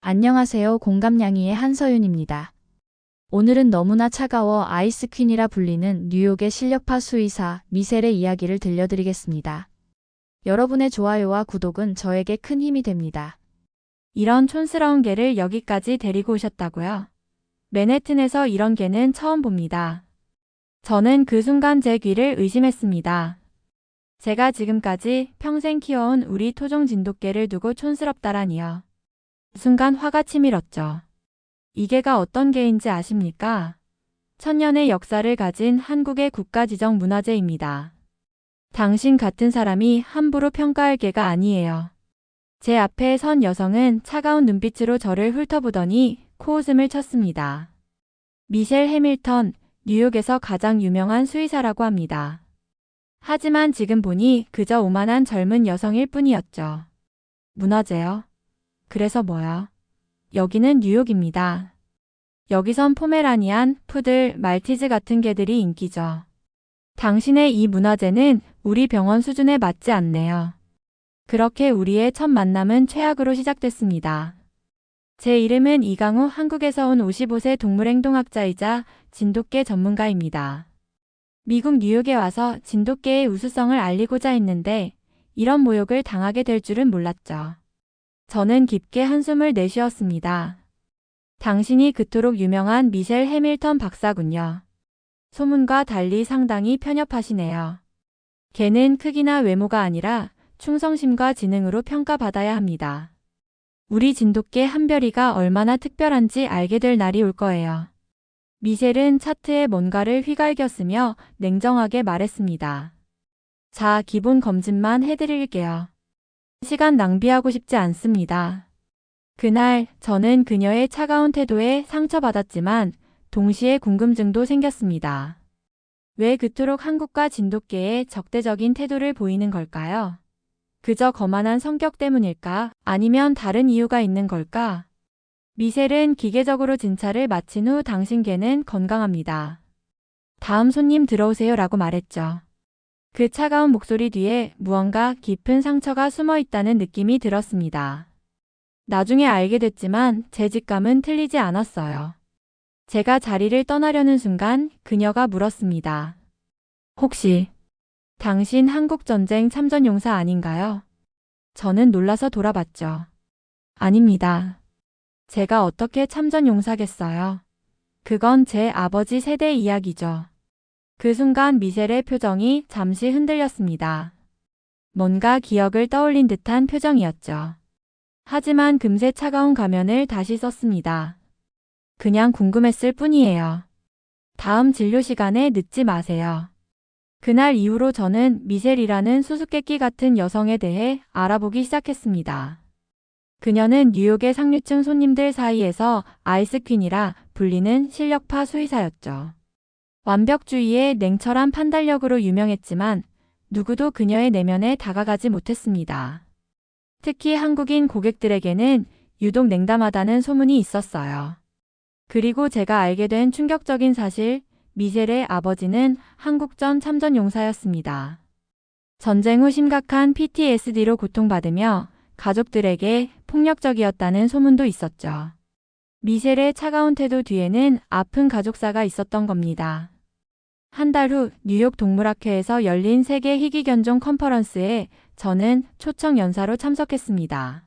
안녕하세요. 공감냥이의 한서윤입니다. 오늘은 너무나 차가워 아이스퀸이라 불리는 뉴욕의 실력파 수의사 미셀의 이야기를 들려드리겠습니다. 여러분의 좋아요와 구독은 저에게 큰 힘이 됩니다. 이런 촌스러운 개를 여기까지 데리고 오셨다고요? 맨해튼에서 이런 개는 처음 봅니다. 저는 그 순간 제 귀를 의심했습니다. 제가 지금까지 평생 키워온 우리 토종 진돗개를 두고 촌스럽다라니요. 순간 화가 치밀었죠. 이 개가 어떤 개인지 아십니까? 천년의 역사를 가진 한국의 국가지정 문화재입니다. 당신 같은 사람이 함부로 평가할 개가 아니에요. 제 앞에 선 여성은 차가운 눈빛으로 저를 훑어보더니 코웃음을 쳤습니다. 미셸 해밀턴, 뉴욕에서 가장 유명한 수의사라고 합니다. 하지만 지금 보니 그저 오만한 젊은 여성일 뿐이었죠. 문화재요? 그래서 뭐야? 여기는 뉴욕입니다. 여기선 포메라니안, 푸들, 말티즈 같은 개들이 인기죠. 당신의 이 문화재는 우리 병원 수준에 맞지 않네요. 그렇게 우리의 첫 만남은 최악으로 시작됐습니다. 제 이름은 이강우, 한국에서 온 55세 동물행동학자이자 진돗개 전문가입니다. 미국 뉴욕에 와서 진돗개의 우수성을 알리고자 했는데 이런 모욕을 당하게 될 줄은 몰랐죠. 저는 깊게 한숨을 내쉬었습니다. 당신이 그토록 유명한 미셸 해밀턴 박사군요. 소문과 달리 상당히 편협하시네요. 개는 크기나 외모가 아니라 충성심과 지능으로 평가받아야 합니다. 우리 진돗개 한별이가 얼마나 특별한지 알게 될 날이 올 거예요. 미셸은 차트에 뭔가를 휘갈겼으며 냉정하게 말했습니다. 자, 기본 검진만 해드릴게요. 시간 낭비하고 싶지 않습니다. 그날 저는 그녀의 차가운 태도에 상처받았지만 동시에 궁금증도 생겼습니다. 왜 그토록 한국과 진돗개에 적대적인 태도를 보이는 걸까요? 그저 거만한 성격 때문일까? 아니면 다른 이유가 있는 걸까? 미셸은 기계적으로 진찰을 마친 후 당신 개는 건강합니다. 다음 손님 들어오세요 라고 말했죠. 그 차가운 목소리 뒤에 무언가 깊은 상처가 숨어 있다는 느낌이 들었습니다. 나중에 알게 됐지만 제 직감은 틀리지 않았어요. 제가 자리를 떠나려는 순간 그녀가 물었습니다. 혹시 당신 한국전쟁 참전용사 아닌가요? 저는 놀라서 돌아봤죠. 아닙니다. 제가 어떻게 참전용사겠어요? 그건 제 아버지 세대 이야기죠. 그 순간 미셸의 표정이 잠시 흔들렸습니다. 뭔가 기억을 떠올린 듯한 표정이었죠. 하지만 금세 차가운 가면을 다시 썼습니다. 그냥 궁금했을 뿐이에요. 다음 진료 시간에 늦지 마세요. 그날 이후로 저는 미셸이라는 수수께끼 같은 여성에 대해 알아보기 시작했습니다. 그녀는 뉴욕의 상류층 손님들 사이에서 아이스퀸이라 불리는 실력파 수의사였죠. 완벽주의의 냉철한 판단력으로 유명했지만 누구도 그녀의 내면에 다가가지 못했습니다. 특히 한국인 고객들에게는 유독 냉담하다는 소문이 있었어요. 그리고 제가 알게 된 충격적인 사실, 미셸의 아버지는 한국전 참전용사였습니다. 전쟁 후 심각한 PTSD로 고통받으며 가족들에게 폭력적이었다는 소문도 있었죠. 미셸의 차가운 태도 뒤에는 아픈 가족사가 있었던 겁니다. 한 달 후 뉴욕 동물학회에서 열린 세계 희귀견종 컨퍼런스에 저는 초청 연사로 참석했습니다.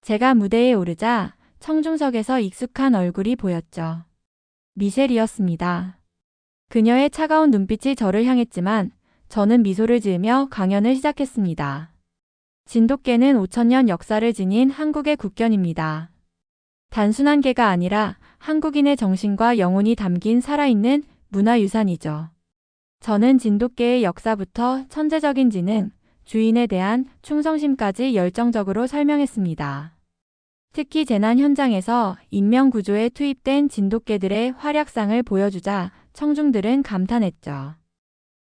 제가 무대에 오르자 청중석에서 익숙한 얼굴이 보였죠. 미셸이었습니다. 그녀의 차가운 눈빛이 저를 향했지만 저는 미소를 지으며 강연을 시작했습니다. 진돗개는 5,000년 역사를 지닌 한국의 국견입니다. 단순한 개가 아니라 한국인의 정신과 영혼이 담긴 살아있는 문화유산이죠. 저는 진돗개의 역사부터 천재적인 지능, 주인에 대한 충성심까지 열정적으로 설명했습니다. 특히 재난 현장에서 인명구조에 투입된 진돗개들의 활약상을 보여주자 청중들은 감탄했죠.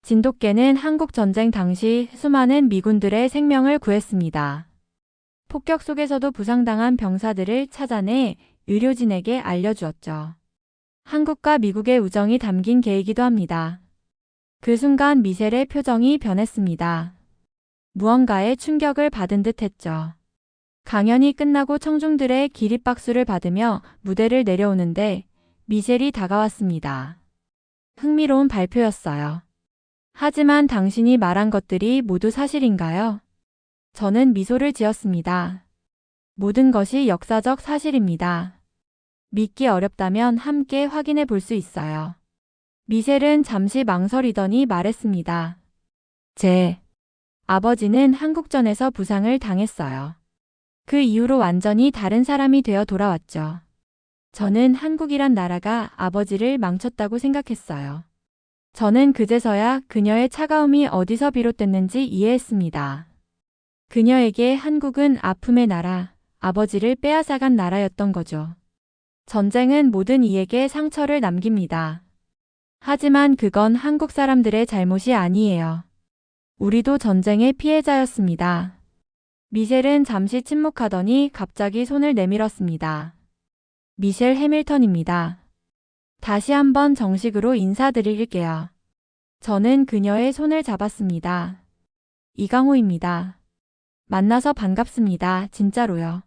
진돗개는 한국전쟁 당시 수많은 미군들의 생명을 구했습니다. 폭격 속에서도 부상당한 병사들을 찾아내 의료진에게 알려주었죠. 한국과 미국의 우정이 담긴 개이기도 합니다. 그 순간 미셸의 표정이 변했습니다. 무언가에 충격을 받은 듯 했죠. 강연이 끝나고 청중들의 기립박수를 받으며 무대를 내려오는데 미셸이 다가왔습니다. 흥미로운 발표였어요. 하지만 당신이 말한 것들이 모두 사실인가요? 저는 미소를 지었습니다. 모든 것이 역사적 사실입니다. 믿기 어렵다면 함께 확인해 볼 수 있어요. 미셸은 잠시 망설이더니 말했습니다. 제 아버지는 한국전에서 부상을 당했어요. 그 이후로 완전히 다른 사람이 되어 돌아왔죠. 저는 한국이란 나라가 아버지를 망쳤다고 생각했어요. 저는 그제서야 그녀의 차가움이 어디서 비롯됐는지 이해했습니다. 그녀에게 한국은 아픔의 나라, 아버지를 빼앗아간 나라였던 거죠. 전쟁은 모든 이에게 상처를 남깁니다. 하지만 그건 한국 사람들의 잘못이 아니에요. 우리도 전쟁의 피해자였습니다. 미셸은 잠시 침묵하더니 갑자기 손을 내밀었습니다. 미셸 해밀턴입니다. 다시 한번 정식으로 인사드릴게요. 저는 그녀의 손을 잡았습니다. 이강호입니다. 만나서 반갑습니다. 진짜로요.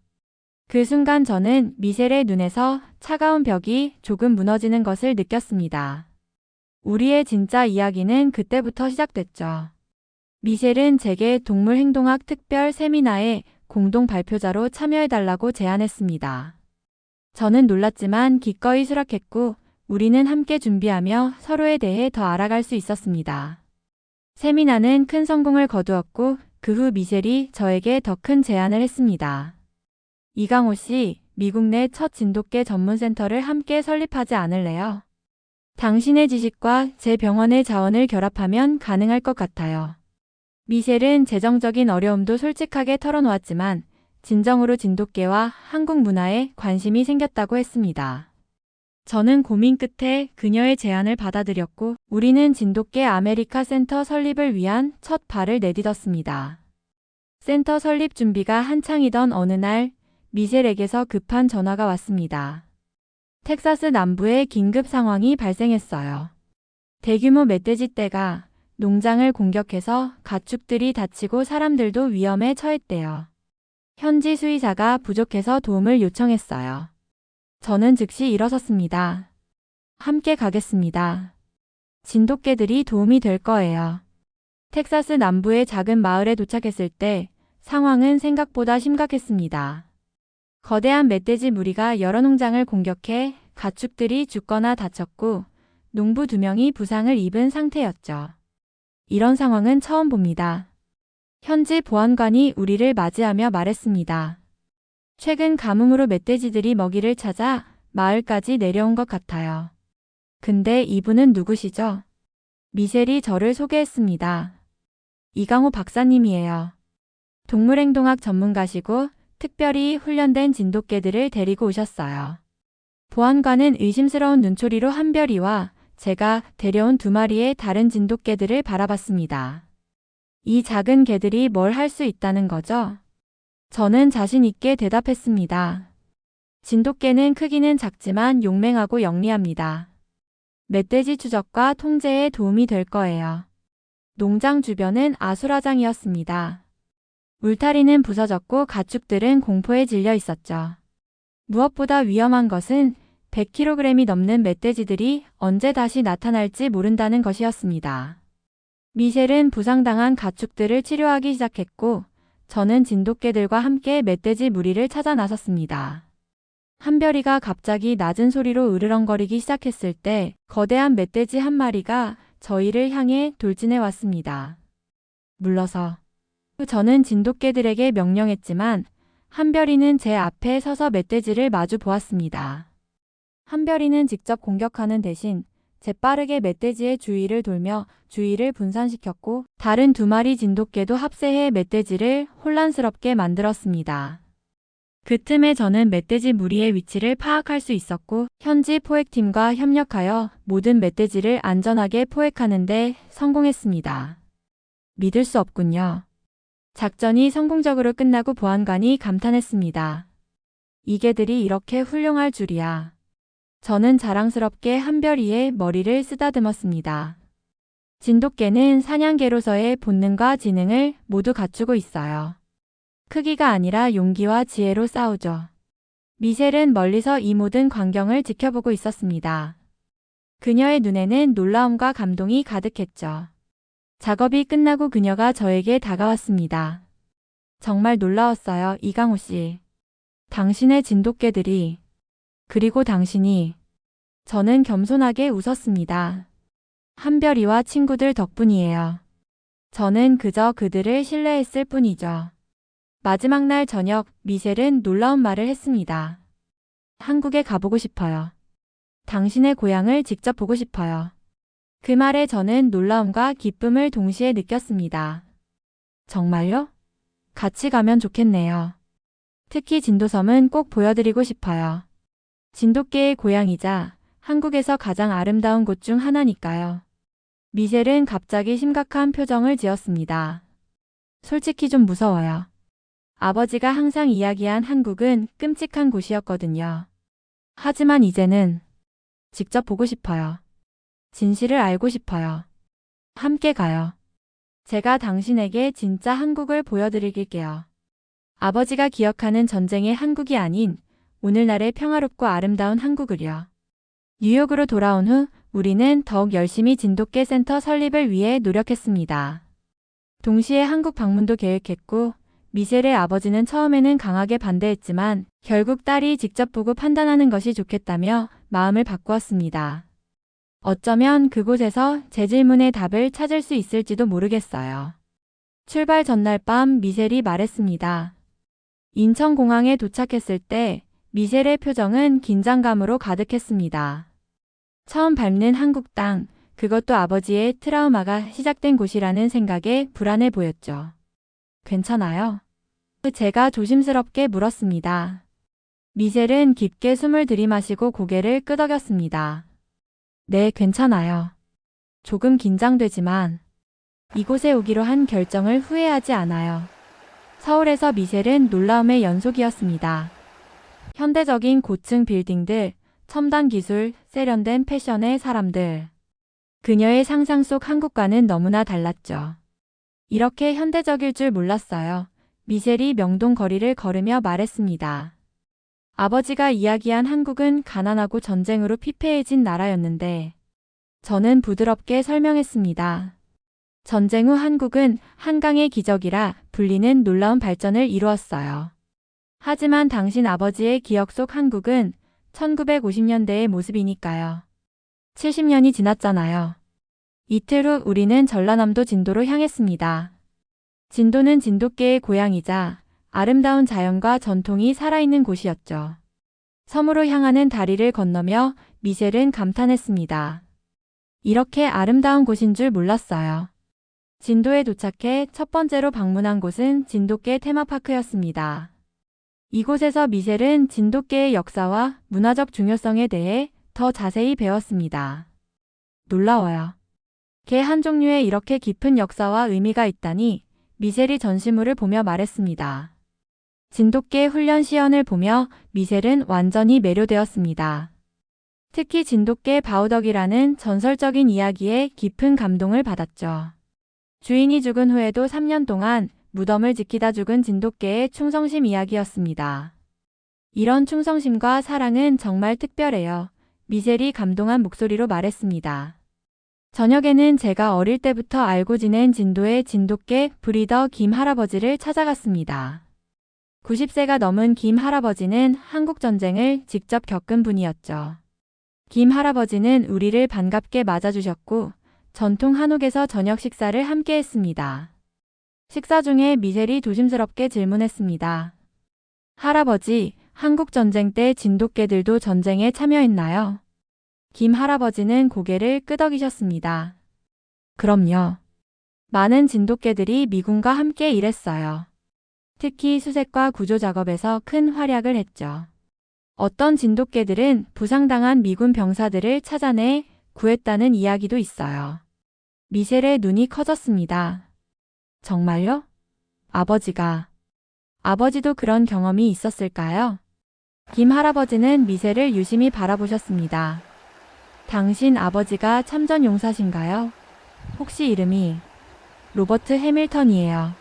그 순간 저는 미셸의 눈에서 차가운 벽이 조금 무너지는 것을 느꼈습니다. 우리의 진짜 이야기는 그때부터 시작됐죠. 미셸은 제게 동물행동학 특별 세미나에 공동 발표자로 참여해달라고 제안했습니다. 저는 놀랐지만 기꺼이 수락했고 우리는 함께 준비하며 서로에 대해 더 알아갈 수 있었습니다. 세미나는 큰 성공을 거두었고 그 후 미셸이 저에게 더 큰 제안을 했습니다. 이강호 씨, 미국 내 첫 진돗개 전문센터를 함께 설립하지 않을래요? 당신의 지식과 제 병원의 자원을 결합하면 가능할 것 같아요. 미셸은 재정적인 어려움도 솔직하게 털어놓았지만 진정으로 진돗개와 한국 문화에 관심이 생겼다고 했습니다. 저는 고민 끝에 그녀의 제안을 받아들였고 우리는 진돗개 아메리카 센터 설립을 위한 첫 발을 내딛었습니다. 센터 설립 준비가 한창이던 어느 날 미셸에게서 급한 전화가 왔습니다. 텍사스 남부에 긴급 상황이 발생했어요. 대규모 멧돼지 떼가 농장을 공격해서 가축들이 다치고 사람들도 위험에 처했대요. 현지 수의사가 부족해서 도움을 요청했어요. 저는 즉시 일어섰습니다. 함께 가겠습니다. 진돗개들이 도움이 될 거예요. 텍사스 남부의 작은 마을에 도착했을 때 상황은 생각보다 심각했습니다. 거대한 멧돼지 무리가 여러 농장을 공격해 가축들이 죽거나 다쳤고 농부 2명이 부상을 입은 상태였죠. 이런 상황은 처음 봅니다. 현지 보안관이 우리를 맞이하며 말했습니다. 최근 가뭄으로 멧돼지들이 먹이를 찾아 마을까지 내려온 것 같아요. 근데 이분은 누구시죠? 미셸이 저를 소개했습니다. 이강호 박사님이에요. 동물행동학 전문가시고 특별히 훈련된 진돗개들을 데리고 오셨어요. 보안관은 의심스러운 눈초리로 한별이와 제가 데려온 2마리의 다른 진돗개들을 바라봤습니다. 이 작은 개들이 뭘 할 수 있다는 거죠? 저는 자신 있게 대답했습니다. 진돗개는 크기는 작지만 용맹하고 영리합니다. 멧돼지 추적과 통제에 도움이 될 거예요. 농장 주변은 아수라장이었습니다. 울타리는 부서졌고 가축들은 공포에 질려 있었죠. 무엇보다 위험한 것은 100kg이 넘는 멧돼지들이 언제 다시 나타날지 모른다는 것이었습니다. 미셸은 부상당한 가축들을 치료하기 시작했고 저는 진돗개들과 함께 멧돼지 무리를 찾아 나섰습니다. 한별이가 갑자기 낮은 소리로 으르렁거리기 시작했을 때 거대한 멧돼지 한 마리가 저희를 향해 돌진해 왔습니다. 물러서. 저는 진돗개들에게 명령했지만 한별이는 제 앞에 서서 멧돼지를 마주 보았습니다. 한별이는 직접 공격하는 대신 재빠르게 멧돼지의 주위를 돌며 주위를 분산시켰고 다른 2마리 진돗개도 합세해 멧돼지를 혼란스럽게 만들었습니다. 그 틈에 저는 멧돼지 무리의 위치를 파악할 수 있었고 현지 포획팀과 협력하여 모든 멧돼지를 안전하게 포획하는 데 성공했습니다. 믿을 수 없군요. 작전이 성공적으로 끝나고 보안관이 감탄했습니다. 이 개들이 이렇게 훌륭할 줄이야. 저는 자랑스럽게 한별이의 머리를 쓰다듬었습니다. 진돗개는 사냥개로서의 본능과 지능을 모두 갖추고 있어요. 크기가 아니라 용기와 지혜로 싸우죠. 미셸은 멀리서 이 모든 광경을 지켜보고 있었습니다. 그녀의 눈에는 놀라움과 감동이 가득했죠. 작업이 끝나고 그녀가 저에게 다가왔습니다. 정말 놀라웠어요, 이강호 씨. 당신의 진돗개들이, 그리고 당신이. 저는 겸손하게 웃었습니다. 한별이와 친구들 덕분이에요. 저는 그저 그들을 신뢰했을 뿐이죠. 마지막 날 저녁, 미셸은 놀라운 말을 했습니다. 한국에 가보고 싶어요. 당신의 고향을 직접 보고 싶어요. 그 말에 저는 놀라움과 기쁨을 동시에 느꼈습니다. 정말요? 같이 가면 좋겠네요. 특히 진도섬은 꼭 보여드리고 싶어요. 진돗개의 고향이자 한국에서 가장 아름다운 곳 중 하나니까요. 미셸은 갑자기 심각한 표정을 지었습니다. 솔직히 좀 무서워요. 아버지가 항상 이야기한 한국은 끔찍한 곳이었거든요. 하지만 이제는 직접 보고 싶어요. 진실을 알고 싶어요. 함께 가요. 제가 당신에게 진짜 한국을 보여드릴게요. 아버지가 기억하는 전쟁의 한국이 아닌 오늘날의 평화롭고 아름다운 한국을요. 뉴욕으로 돌아온 후 우리는 더욱 열심히 진돗개 센터 설립을 위해 노력했습니다. 동시에 한국 방문도 계획했고 미셸의 아버지는 처음에는 강하게 반대했지만 결국 딸이 직접 보고 판단하는 것이 좋겠다며 마음을 바꾸었습니다. 어쩌면 그곳에서 제 질문의 답을 찾을 수 있을지도 모르겠어요. 출발 전날 밤 미셸이 말했습니다. 인천공항에 도착했을 때 미셸의 표정은 긴장감으로 가득했습니다. 처음 밟는 한국 땅, 그것도 아버지의 트라우마가 시작된 곳이라는 생각에 불안해 보였죠. 괜찮아요? 제가 조심스럽게 물었습니다. 미셸은 깊게 숨을 들이마시고 고개를 끄덕였습니다. 네, 괜찮아요. 조금 긴장되지만 이곳에 오기로 한 결정을 후회하지 않아요. 서울에서 미셸은 놀라움의 연속이었습니다. 현대적인 고층 빌딩들, 첨단 기술, 세련된 패션의 사람들. 그녀의 상상 속 한국과는 너무나 달랐죠. 이렇게 현대적일 줄 몰랐어요. 미셸이 명동 거리를 걸으며 말했습니다. 아버지가 이야기한 한국은 가난하고 전쟁으로 피폐해진 나라였는데 저는 부드럽게 설명했습니다. 전쟁 후 한국은 한강의 기적이라 불리는 놀라운 발전을 이루었어요. 하지만 당신 아버지의 기억 속 한국은 1950년대의 모습이니까요. 70년이 지났잖아요. 이틀 후 우리는 전라남도 진도로 향했습니다. 진도는 진돗개의 고향이자 아름다운 자연과 전통이 살아있는 곳이었죠. 섬으로 향하는 다리를 건너며 미셸은 감탄했습니다. 이렇게 아름다운 곳인 줄 몰랐어요. 진도에 도착해 첫 번째로 방문한 곳은 진돗개 테마파크였습니다. 이곳에서 미셸은 진돗개의 역사와 문화적 중요성에 대해 더 자세히 배웠습니다. 놀라워요. 개 한 종류에 이렇게 깊은 역사와 의미가 있다니 미셸이 전시물을 보며 말했습니다. 진돗개 훈련 시연을 보며 미셸은 완전히 매료되었습니다. 특히 진돗개 바우덕이라는 전설적인 이야기에 깊은 감동을 받았죠. 주인이 죽은 후에도 3년 동안 무덤을 지키다 죽은 진돗개의 충성심 이야기였습니다. 이런 충성심과 사랑은 정말 특별해요. 미셸이 감동한 목소리로 말했습니다. 저녁에는 제가 어릴 때부터 알고 지낸 진도의 진돗개 브리더 김 할아버지를 찾아갔습니다. 90세가 넘은 김 할아버지는 한국전쟁을 직접 겪은 분이었죠. 김 할아버지는 우리를 반갑게 맞아주셨고 전통 한옥에서 저녁 식사를 함께 했습니다. 식사 중에 미셸이 조심스럽게 질문했습니다. 할아버지, 한국전쟁 때 진돗개들도 전쟁에 참여했나요? 김 할아버지는 고개를 끄덕이셨습니다. 그럼요. 많은 진돗개들이 미군과 함께 일했어요. 특히 수색과 구조 작업에서 큰 활약을 했죠. 어떤 진돗개들은 부상당한 미군 병사들을 찾아내 구했다는 이야기도 있어요. 미셸의 눈이 커졌습니다. 정말요? 아버지도 그런 경험이 있었을까요? 김 할아버지는 미셸을 유심히 바라보셨습니다. 당신 아버지가 참전 용사신가요? 혹시 이름이 로버트 해밀턴이에요.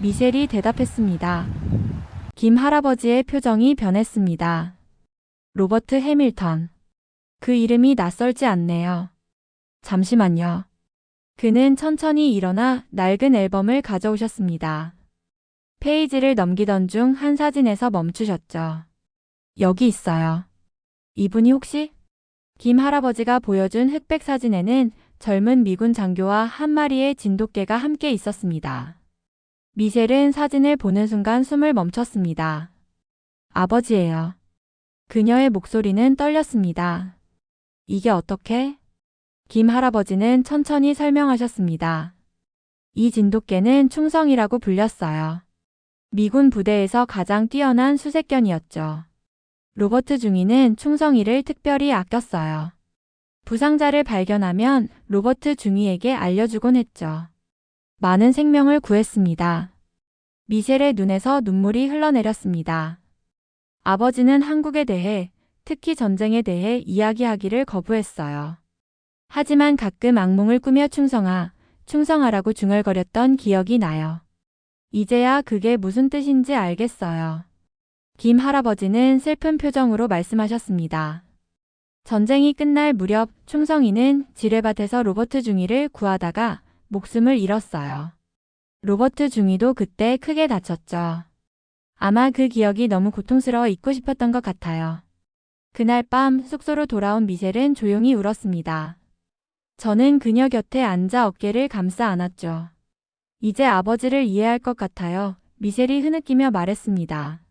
미셸이 대답했습니다. 김 할아버지의 표정이 변했습니다. 로버트 해밀턴. 그 이름이 낯설지 않네요. 잠시만요. 그는 천천히 일어나 낡은 앨범을 가져오셨습니다. 페이지를 넘기던 중 한 사진에서 멈추셨죠. 여기 있어요. 이분이 혹시? 김 할아버지가 보여준 흑백 사진에는 젊은 미군 장교와 한 마리의 진돗개가 함께 있었습니다. 미셸은 사진을 보는 순간 숨을 멈췄습니다. 아버지예요. 그녀의 목소리는 떨렸습니다. 이게 어떻게? 김 할아버지는 천천히 설명하셨습니다. 이 진돗개는 충성이라고 불렸어요. 미군 부대에서 가장 뛰어난 수색견이었죠. 로버트 중위는 충성이를 특별히 아꼈어요. 부상자를 발견하면 로버트 중위에게 알려주곤 했죠. 많은 생명을 구했습니다. 미셸의 눈에서 눈물이 흘러내렸습니다. 아버지는 한국에 대해, 특히 전쟁에 대해 이야기하기를 거부했어요. 하지만 가끔 악몽을 꾸며 충성하라고 중얼거렸던 기억이 나요. 이제야 그게 무슨 뜻인지 알겠어요. 김 할아버지는 슬픈 표정으로 말씀하셨습니다. 전쟁이 끝날 무렵 충성이는 지뢰밭에서 로버트 중위를 구하다가 목숨을 잃었어요. 로버트 중위도 그때 크게 다쳤죠. 아마 그 기억이 너무 고통스러워 잊고 싶었던 것 같아요. 그날 밤 숙소로 돌아온 미셸은 조용히 울었습니다. 저는 그녀 곁에 앉아 어깨를 감싸 안았죠. 이제 아버지를 이해할 것 같아요. 미셸이 흐느끼며 말했습니다.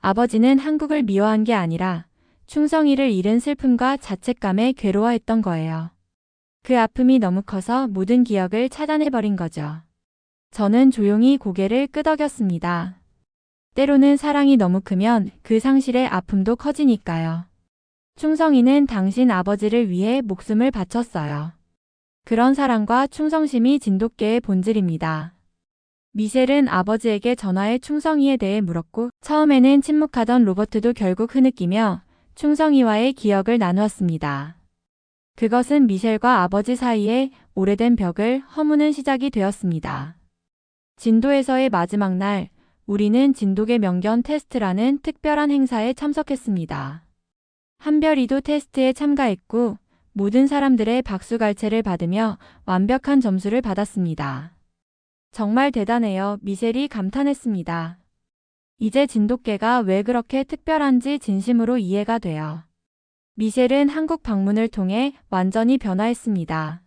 아버지는 한국을 미워한 게 아니라 충성이를 잃은 슬픔과 자책감에 괴로워했던 거예요. 그 아픔이 너무 커서 모든 기억을 차단해버린 거죠. 저는 조용히 고개를 끄덕였습니다. 때로는 사랑이 너무 크면 그 상실의 아픔도 커지니까요. 충성이는 당신 아버지를 위해 목숨을 바쳤어요. 그런 사랑과 충성심이 진돗개의 본질입니다. 미셸은 아버지에게 전화해 충성이에 대해 물었고 처음에는 침묵하던 로버트도 결국 흐느끼며 충성이와의 기억을 나누었습니다. 그것은 미셸과 아버지 사이에 오래된 벽을 허무는 시작이 되었습니다. 진도에서의 마지막 날, 우리는 진돗개 명견 테스트라는 특별한 행사에 참석했습니다. 한별이도 테스트에 참가했고 모든 사람들의 박수갈채를 받으며 완벽한 점수를 받았습니다. 정말 대단해요. 미셸이 감탄했습니다. 이제 진돗개가 왜 그렇게 특별한지 진심으로 이해가 돼요. 미셸은 한국 방문을 통해 완전히 변화했습니다.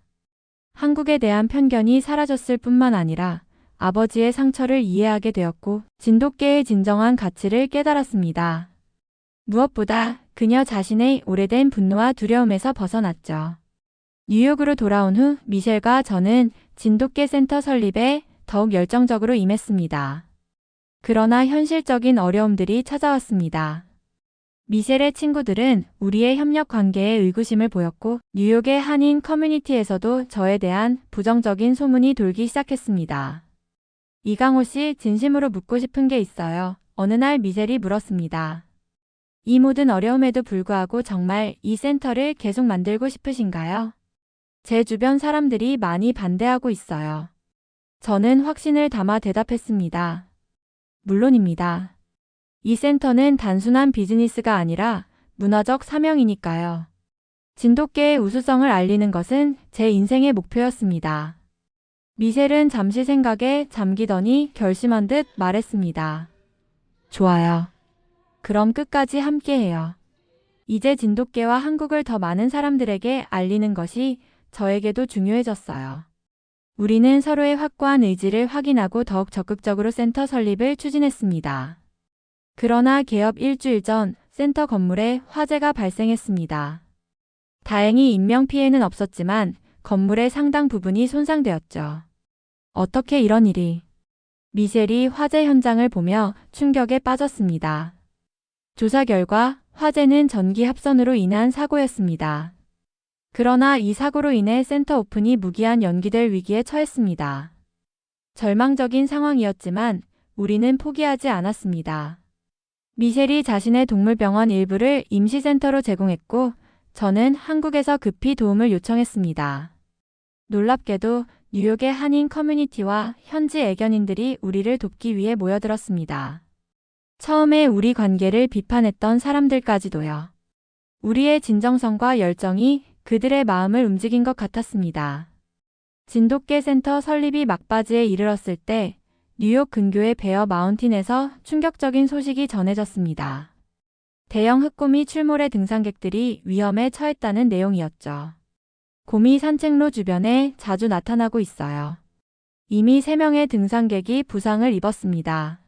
한국에 대한 편견이 사라졌을 뿐만 아니라 아버지의 상처를 이해하게 되었고 진돗개의 진정한 가치를 깨달았습니다. 무엇보다 그녀 자신의 오래된 분노와 두려움에서 벗어났죠. 뉴욕으로 돌아온 후 미셸과 저는 진돗개 센터 설립에 더욱 열정적으로 임했습니다. 그러나 현실적인 어려움들이 찾아왔습니다. 미셸의 친구들은 우리의 협력 관계에 의구심을 보였고 뉴욕의 한인 커뮤니티에서도 저에 대한 부정적인 소문이 돌기 시작했습니다. 이강호 씨, 진심으로 묻고 싶은 게 있어요. 어느 날 미셸이 물었습니다. 이 모든 어려움에도 불구하고 정말 이 센터를 계속 만들고 싶으신가요? 제 주변 사람들이 많이 반대하고 있어요. 저는 확신을 담아 대답했습니다. 물론입니다. 이 센터는 단순한 비즈니스가 아니라 문화적 사명이니까요. 진돗개의 우수성을 알리는 것은 제 인생의 목표였습니다. 미셸은 잠시 생각에 잠기더니 결심한 듯 말했습니다. 좋아요. 그럼 끝까지 함께해요. 이제 진돗개와 한국을 더 많은 사람들에게 알리는 것이 저에게도 중요해졌어요. 우리는 서로의 확고한 의지를 확인하고 더욱 적극적으로 센터 설립을 추진했습니다. 그러나 개업 일주일 전 센터 건물에 화재가 발생했습니다. 다행히 인명피해는 없었지만 건물의 상당 부분이 손상되었죠. 어떻게 이런 일이? 미셸이 화재 현장을 보며 충격에 빠졌습니다. 조사 결과 화재는 전기 합선으로 인한 사고였습니다. 그러나 이 사고로 인해 센터 오픈이 무기한 연기될 위기에 처했습니다. 절망적인 상황이었지만 우리는 포기하지 않았습니다. 미셸이 자신의 동물병원 일부를 임시센터로 제공했고 저는 한국에서 급히 도움을 요청했습니다. 놀랍게도 뉴욕의 한인 커뮤니티와 현지 애견인들이 우리를 돕기 위해 모여들었습니다. 처음에 우리 관계를 비판했던 사람들까지도요. 우리의 진정성과 열정이 그들의 마음을 움직인 것 같았습니다. 진돗개 센터 설립이 막바지에 이르렀을 때 뉴욕 근교의 베어 마운틴에서 충격적인 소식이 전해졌습니다. 대형 흑곰이 출몰해 등산객들이 위험에 처했다는 내용이었죠. 곰이 산책로 주변에 자주 나타나고 있어요. 이미 3명의 등산객이 부상을 입었습니다.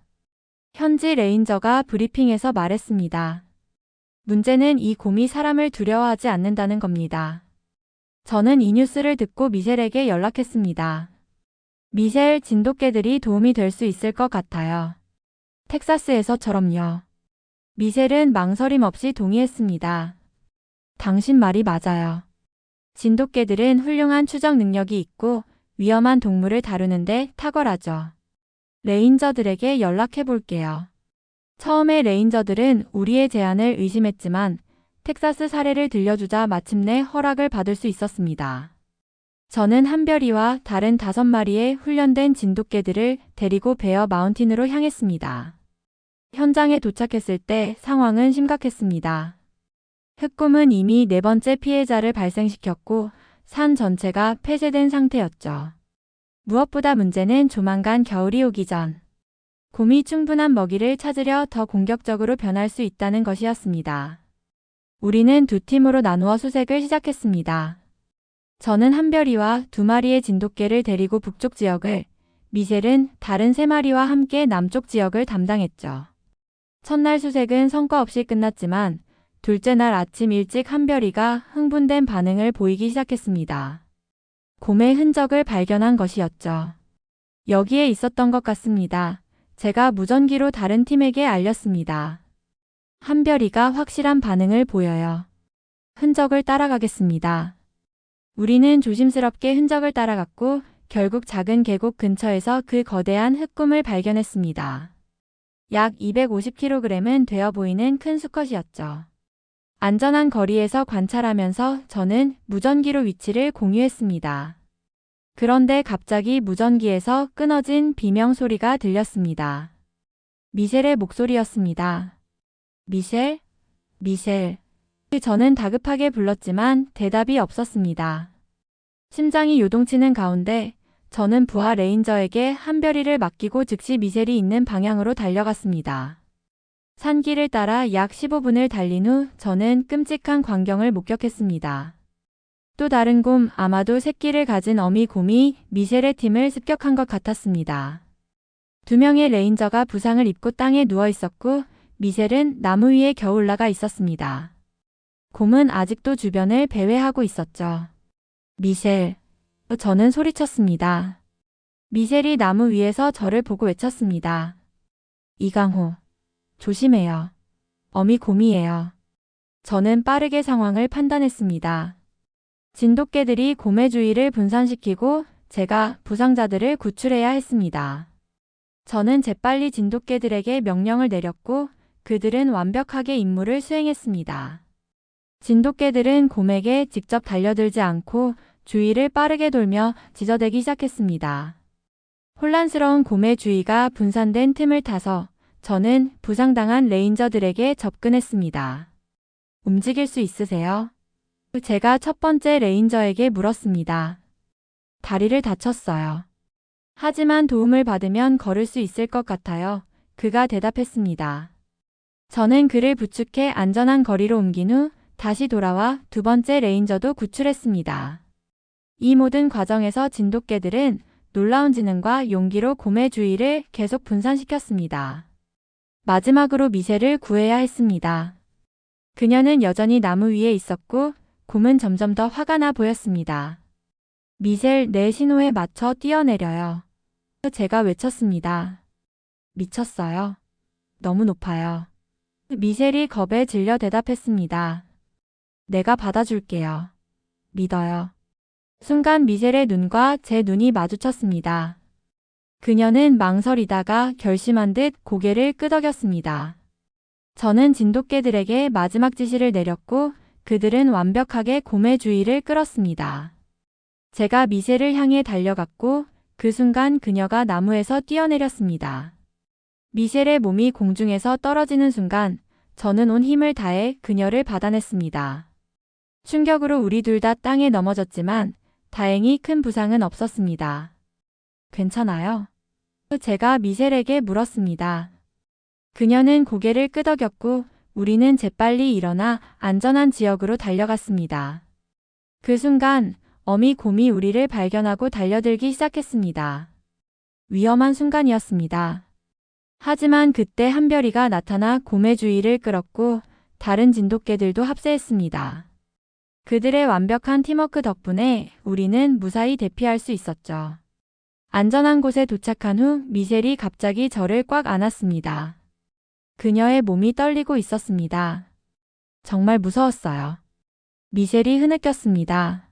현지 레인저가 브리핑에서 말했습니다. 문제는 이 곰이 사람을 두려워하지 않는다는 겁니다. 저는 이 뉴스를 듣고 미셸에게 연락했습니다. 미셸, 진돗개들이 도움이 될 수 있을 것 같아요. 텍사스에서처럼요. 미셸은 망설임 없이 동의했습니다. 당신 말이 맞아요. 진돗개들은 훌륭한 추적 능력이 있고 위험한 동물을 다루는데 탁월하죠. 레인저들에게 연락해 볼게요. 처음에 레인저들은 우리의 제안을 의심했지만 텍사스 사례를 들려주자 마침내 허락을 받을 수 있었습니다. 저는 한별이와 다른 5마리의 훈련된 진돗개들을 데리고 베어 마운틴으로 향했습니다. 현장에 도착했을 때 상황은 심각했습니다. 흑곰은 이미 4번째 피해자를 발생시켰고 산 전체가 폐쇄된 상태였죠. 무엇보다 문제는 조만간 겨울이 오기 전 곰이 충분한 먹이를 찾으려 더 공격적으로 변할 수 있다는 것이었습니다. 우리는 2팀으로 나누어 수색을 시작했습니다. 저는 한별이와 2마리의 진돗개를 데리고 북쪽 지역을, 미셸은 다른 3마리와 함께 남쪽 지역을 담당했죠. 첫날 수색은 성과 없이 끝났지만 둘째 날 아침 일찍 한별이가 흥분된 반응을 보이기 시작했습니다. 곰의 흔적을 발견한 것이었죠. 여기에 있었던 것 같습니다. 제가 무전기로 다른 팀에게 알렸습니다. 한별이가 확실한 반응을 보여요. 흔적을 따라가겠습니다. 우리는 조심스럽게 흔적을 따라갔고 결국 작은 계곡 근처에서 그 거대한 흑곰을 발견했습니다. 약 250kg은 되어 보이는 큰 수컷이었죠. 안전한 거리에서 관찰하면서 저는 무전기로 위치를 공유했습니다. 그런데 갑자기 무전기에서 끊어진 비명 소리가 들렸습니다. 미셸의 목소리였습니다. 미셸? 미셸. 저는 다급하게 불렀지만 대답이 없었습니다. 심장이 요동치는 가운데 저는 부하 레인저에게 한별이를 맡기고 즉시 미셸이 있는 방향으로 달려갔습니다. 산길을 따라 약 15분을 달린 후 저는 끔찍한 광경을 목격했습니다. 또 다른 곰, 아마도 새끼를 가진 어미 곰이 미셸의 팀을 습격한 것 같았습니다. 2명의 레인저가 부상을 입고 땅에 누워 있었고 미셸은 나무 위에 겨우 올라가 있었습니다. 곰은 아직도 주변을 배회하고 있었죠. 미셸. 저는 소리쳤습니다. 미셸이 나무 위에서 저를 보고 외쳤습니다. 이강호. 조심해요. 어미 곰이에요. 저는 빠르게 상황을 판단했습니다. 진돗개들이 곰의 주위를 분산시키고 제가 부상자들을 구출해야 했습니다. 저는 재빨리 진돗개들에게 명령을 내렸고 그들은 완벽하게 임무를 수행했습니다. 진돗개들은 곰에게 직접 달려들지 않고 주위를 빠르게 돌며 지저대기 시작했습니다. 혼란스러운 곰의 주위가 분산된 틈을 타서 저는 부상당한 레인저들에게 접근했습니다. 움직일 수 있으세요? 제가 첫 번째 레인저에게 물었습니다. 다리를 다쳤어요. 하지만 도움을 받으면 걸을 수 있을 것 같아요. 그가 대답했습니다. 저는 그를 부축해 안전한 거리로 옮긴 후 다시 돌아와 2번째 레인저도 구출했습니다. 이 모든 과정에서 진돗개들은 놀라운 지능과 용기로 곰의 주위를 계속 분산시켰습니다. 마지막으로 미셸을 구해야 했습니다. 그녀는 여전히 나무 위에 있었고 곰은 점점 더 화가 나 보였습니다. 미셸, 내 신호에 맞춰 뛰어내려요. 제가 외쳤습니다. 미쳤어요. 너무 높아요. 미셸이 겁에 질려 대답했습니다. 내가 받아줄게요. 믿어요. 순간 미셸의 눈과 제 눈이 마주쳤습니다. 그녀는 망설이다가 결심한 듯 고개를 끄덕였습니다. 저는 진돗개들에게 마지막 지시를 내렸고 그들은 완벽하게 곰의 주위를 끌었습니다. 제가 미셸을 향해 달려갔고 그 순간 그녀가 나무에서 뛰어내렸습니다. 미셸의 몸이 공중에서 떨어지는 순간 저는 온 힘을 다해 그녀를 받아냈습니다. 충격으로 우리 둘 다 땅에 넘어졌지만 다행히 큰 부상은 없었습니다. 괜찮아요? 제가 미셸에게 물었습니다. 그녀는 고개를 끄덕였고 우리는 재빨리 일어나 안전한 지역으로 달려갔습니다. 그 순간 어미 곰이 우리를 발견하고 달려들기 시작했습니다. 위험한 순간이었습니다. 하지만 그때 한별이가 나타나 곰의 주의를 끌었고 다른 진돗개들도 합세했습니다. 그들의 완벽한 팀워크 덕분에 우리는 무사히 대피할 수 있었죠. 안전한 곳에 도착한 후 미셸이 갑자기 저를 꽉 안았습니다. 그녀의 몸이 떨리고 있었습니다. 정말 무서웠어요. 미셸이 흐느꼈습니다.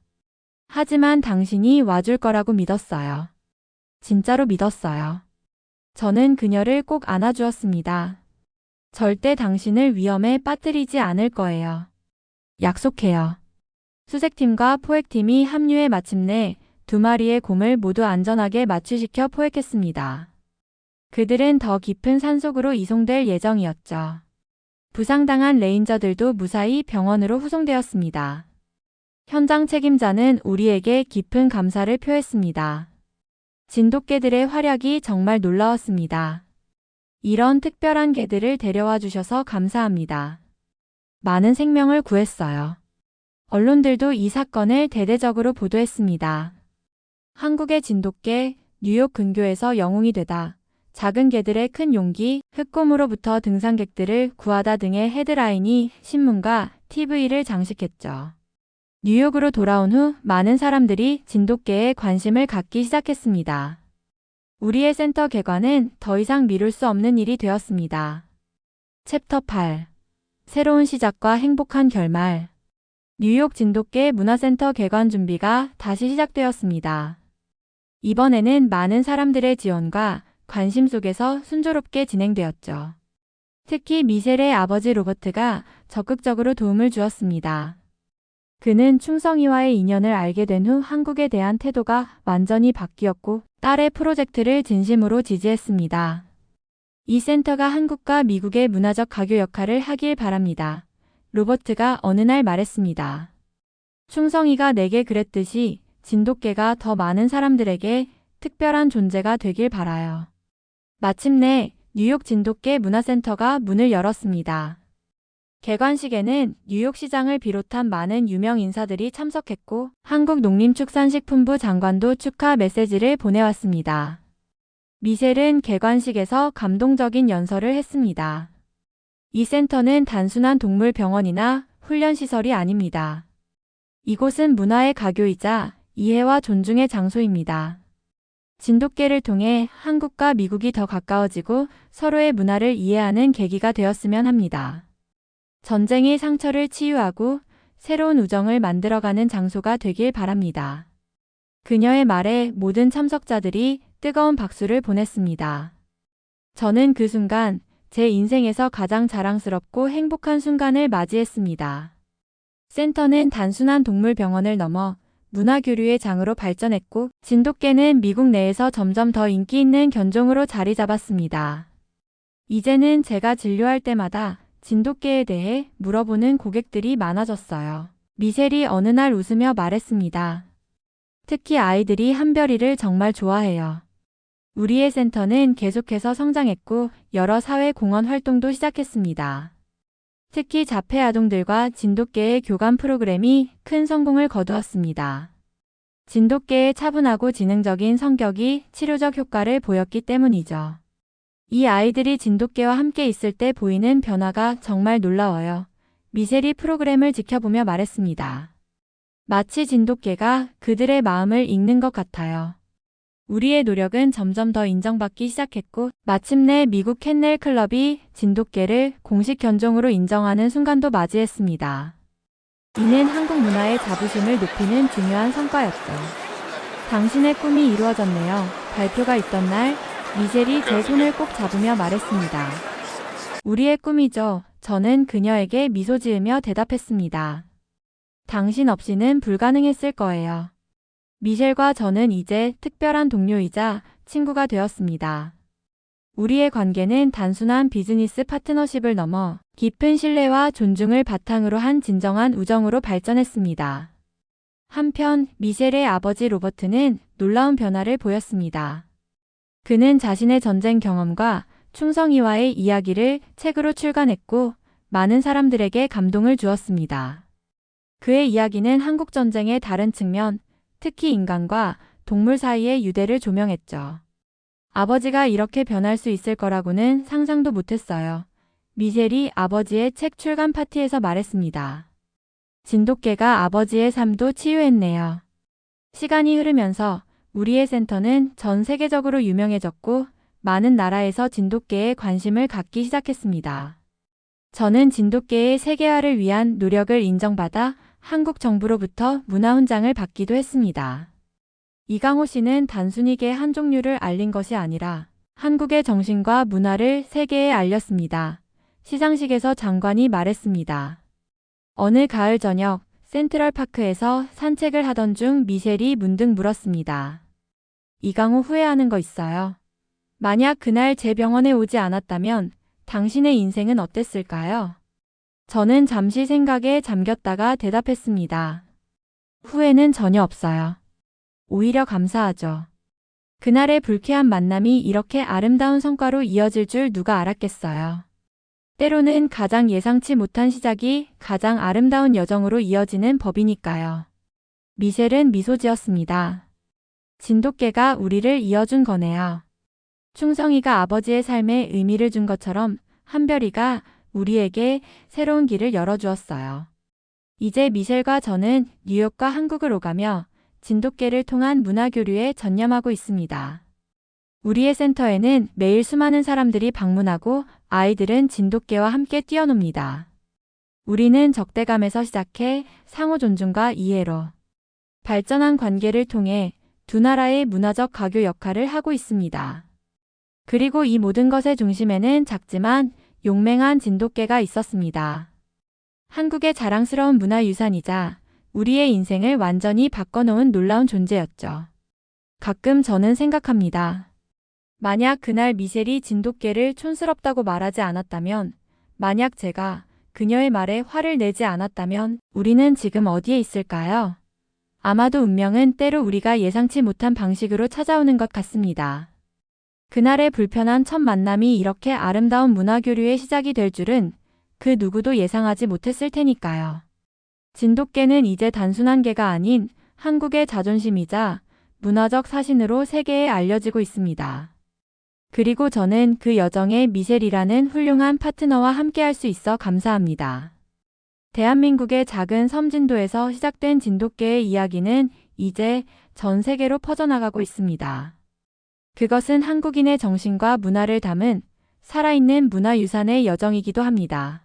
하지만 당신이 와줄 거라고 믿었어요. 진짜로 믿었어요. 저는 그녀를 꼭 안아주었습니다. 절대 당신을 위험에 빠뜨리지 않을 거예요. 약속해요. 수색팀과 포획팀이 합류해 마침내 2마리의 곰을 모두 안전하게 마취시켜 포획했습니다. 그들은 더 깊은 산속으로 이송될 예정이었죠. 부상당한 레인저들도 무사히 병원으로 후송되었습니다. 현장 책임자는 우리에게 깊은 감사를 표했습니다. 진돗개들의 활약이 정말 놀라웠습니다. 이런 특별한 개들을 데려와 주셔서 감사합니다. 많은 생명을 구했어요. 언론들도 이 사건을 대대적으로 보도했습니다. 한국의 진돗개, 뉴욕 근교에서 영웅이 되다. 작은 개들의 큰 용기, 흑곰으로부터 등산객들을 구하다 등의 헤드라인이 신문과 TV를 장식했죠. 뉴욕으로 돌아온 후 많은 사람들이 진돗개에 관심을 갖기 시작했습니다. 우리의 센터 개관은 더 이상 미룰 수 없는 일이 되었습니다. 챕터 8. 새로운 시작과 행복한 결말. 뉴욕 진돗개 문화센터 개관 준비가 다시 시작되었습니다. 이번에는 많은 사람들의 지원과 관심 속에서 순조롭게 진행되었죠. 특히 미셸의 아버지 로버트가 적극적으로 도움을 주었습니다. 그는 충성이와의 인연을 알게 된 후 한국에 대한 태도가 완전히 바뀌었고 딸의 프로젝트를 진심으로 지지했습니다. 이 센터가 한국과 미국의 문화적 가교 역할을 하길 바랍니다. 로버트가 어느 날 말했습니다. 충성이가 내게 그랬듯이 진돗개가 더 많은 사람들에게 특별한 존재가 되길 바라요. 마침내 뉴욕 진돗개 문화센터가 문을 열었습니다. 개관식에는 뉴욕시장을 비롯한 많은 유명 인사들이 참석했고 한국농림축산식품부 장관도 축하 메시지를 보내왔습니다. 미셸은 개관식에서 감동적인 연설을 했습니다. 이 센터는 단순한 동물병원이나 훈련시설이 아닙니다. 이곳은 문화의 가교이자 이해와 존중의 장소입니다. 진돗개를 통해 한국과 미국이 더 가까워지고 서로의 문화를 이해하는 계기가 되었으면 합니다. 전쟁의 상처를 치유하고 새로운 우정을 만들어가는 장소가 되길 바랍니다. 그녀의 말에 모든 참석자들이 뜨거운 박수를 보냈습니다. 저는 그 순간 제 인생에서 가장 자랑스럽고 행복한 순간을 맞이했습니다. 센터는 단순한 동물병원을 넘어 문화교류의 장으로 발전했고 진돗개는 미국 내에서 점점 더 인기 있는 견종으로 자리 잡았습니다. 이제는 제가 진료할 때마다 진돗개에 대해 물어보는 고객들이 많아졌어요. 미셸이 어느 날 웃으며 말했습니다. 특히 아이들이 한별이를 정말 좋아해요. 우리의 센터는 계속해서 성장했고 여러 사회공헌 활동도 시작했습니다. 특히 자폐 아동들과 진돗개의 교감 프로그램이 큰 성공을 거두었습니다. 진돗개의 차분하고 지능적인 성격이 치료적 효과를 보였기 때문이죠. 이 아이들이 진돗개와 함께 있을 때 보이는 변화가 정말 놀라워요. 미셸이 프로그램을 지켜보며 말했습니다. 마치 진돗개가 그들의 마음을 읽는 것 같아요. 우리의 노력은 점점 더 인정받기 시작했고 마침내 미국 캔넬 클럽이 진돗개를 공식 견종으로 인정하는 순간도 맞이했습니다. 이는 한국 문화의 자부심을 높이는 중요한 성과였죠. 당신의 꿈이 이루어졌네요. 발표가 있던 날 미셸이 제 손을 꼭 잡으며 말했습니다. 우리의 꿈이죠. 저는 그녀에게 미소 지으며 대답했습니다. 당신 없이는 불가능했을 거예요. 미셸과 저는 이제 특별한 동료이자 친구가 되었습니다. 우리의 관계는 단순한 비즈니스 파트너십을 넘어 깊은 신뢰와 존중을 바탕으로 한 진정한 우정으로 발전했습니다. 한편 미셸의 아버지 로버트는 놀라운 변화를 보였습니다. 그는 자신의 전쟁 경험과 충성이와의 이야기를 책으로 출간했고 많은 사람들에게 감동을 주었습니다. 그의 이야기는 한국 전쟁의 다른 측면, 특히 인간과 동물 사이의 유대를 조명했죠. 아버지가 이렇게 변할 수 있을 거라고는 상상도 못했어요. 미셸이 아버지의 책 출간 파티에서 말했습니다. 진돗개가 아버지의 삶도 치유했네요. 시간이 흐르면서 우리의 센터는 전 세계적으로 유명해졌고 많은 나라에서 진돗개에 관심을 갖기 시작했습니다. 저는 진돗개의 세계화를 위한 노력을 인정받아 한국 정부로부터 문화훈장을 받기도 했습니다. 이강호 씨는 단순히 개 한 종류를 알린 것이 아니라 한국의 정신과 문화를 세계에 알렸습니다. 시상식에서 장관이 말했습니다. 어느 가을 저녁 센트럴파크에서 산책을 하던 중 미셸이 문득 물었습니다. 이강호 후회하는 거 있어요? 만약 그날 제 병원에 오지 않았다면 당신의 인생은 어땠을까요? 저는 잠시 생각에 잠겼다가 대답했습니다. 후회는 전혀 없어요. 오히려 감사하죠. 그날의 불쾌한 만남이 이렇게 아름다운 성과로 이어질 줄 누가 알았겠어요. 때로는 가장 예상치 못한 시작이 가장 아름다운 여정으로 이어지는 법이니까요. 미셸은 미소 지었습니다. 진돗개가 우리를 이어준 거네요. 충성이가 아버지의 삶에 의미를 준 것처럼 한별이가 우리에게 새로운 길을 열어주었어요. 이제 미셸과 저는 뉴욕과 한국을 오가며 진돗개를 통한 문화교류에 전념하고 있습니다. 우리의 센터에는 매일 수많은 사람들이 방문하고 아이들은 진돗개와 함께 뛰어놉니다. 우리는 적대감에서 시작해 상호 존중과 이해로 발전한 관계를 통해 두 나라의 문화적 가교 역할을 하고 있습니다. 그리고 이 모든 것의 중심에는 작지만 용맹한 진돗개가 있었습니다. 한국의 자랑스러운 문화유산이자 우리의 인생을 완전히 바꿔놓은 놀라운 존재였죠. 가끔 저는 생각합니다. 만약 그날 미셸이 진돗개를 촌스럽다고 말하지 않았다면, 만약 제가 그녀의 말에 화를 내지 않았다면 우리는 지금 어디에 있을까요? 아마도 운명은 때로 우리가 예상치 못한 방식으로 찾아오는 것 같습니다. 그날의 불편한 첫 만남이 이렇게 아름다운 문화교류의 시작이 될 줄은 그 누구도 예상하지 못했을 테니까요. 진돗개는 이제 단순한 개가 아닌 한국의 자존심이자 문화적 사신으로 세계에 알려지고 있습니다. 그리고 저는 그 여정에 미셸이라는 훌륭한 파트너와 함께할 수 있어 감사합니다. 대한민국의 작은 섬진도에서 시작된 진돗개의 이야기는 이제 전 세계로 퍼져나가고 있습니다. 그것은 한국인의 정신과 문화를 담은 살아있는 문화유산의 여정이기도 합니다.